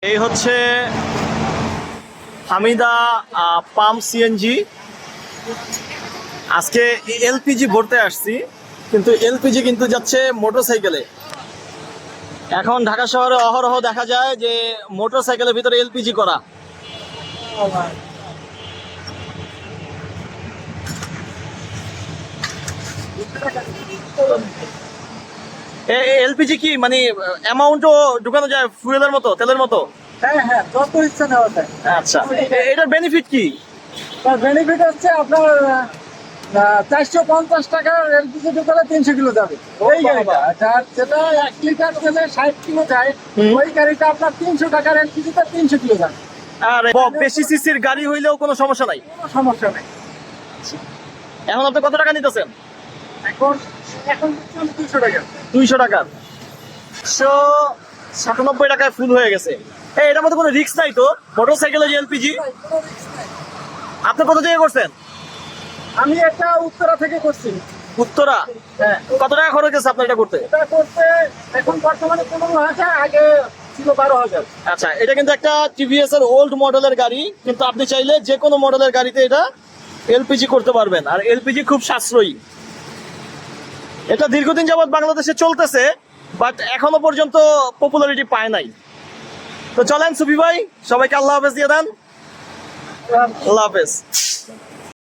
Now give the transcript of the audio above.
এই হচ্ছে Hamida pump CNG. আজকে এলপিজি ভরতে আসছি, কিন্তু এলপিজি কিন্তু যাচ্ছে মোটরসাইকেলে। এখন ঢাকা শহরে অহরহ দেখা যায় যে মোটরসাইকেলের ভিতরে এলপিজি করা। এলপিজি কি মানে অ্যামাউন্টও ঢুকানো যায় ফুয়েলের মতো, তেলের মতো? হ্যাঁ হ্যাঁ, যত ইচ্ছা নেওয়া যায়। আচ্ছা, এটার বেনিফিট কি? তার বেনিফিট হচ্ছে আপনার 450 টাকার এলপিজি ঢুকালে 300 কিলো যাবে। ওই গাড়িটা যেটা 1 লিটার তেলে 60 কিলো যায়, ওই গাড়িটা আপনার 300 টাকার এলপিজিতে 300 কিলো যাবে। আর বেশি সিসির গাড়ি হইলেও কোনো সমস্যা নাই? কোনো সমস্যা নেই। এখন আপনি কত টাকা নিতেছেন? এখন এখন 200 টাকা। 200 টাকা, 197 টাকায় ফুল হয়ে গেছে। এটার মধ্যে কোনো রিস্ক নাই তো? মোটরসাইকেলে যে এলপিজি। কোনো risk নাই। আপনি কত জায়গায় করছেন? আমি এটা উত্তরা থেকে করছি। উত্তরা? হ্যাঁ, কত টাকা খরচ গেছে আপনার এটা করতে? এটা করতে এখন বর্তমানে 15,000, আগে ছিল 12,000। আচ্ছা, এটা কিন্তু একটা টিভিএস এর ওল্ড মডেলের গাড়ি, কিন্তু আপনি চাইলে যে কোনো মডেলের গাড়িতে এটা এলপিজি করতে পারবেন। আর এলপিজি খুব সাশ্রয়ী। এটা দীর্ঘদিন যাবৎ বাংলাদেশে চলতেছে, বাট এখনো পর্যন্ত পপুলারিটি পায় নাই। তো চলেন সুফি ভাই, সবাইকে আল্লাহ হাফেজ দিয়ে দেন। আল্লাহ হাফেজ।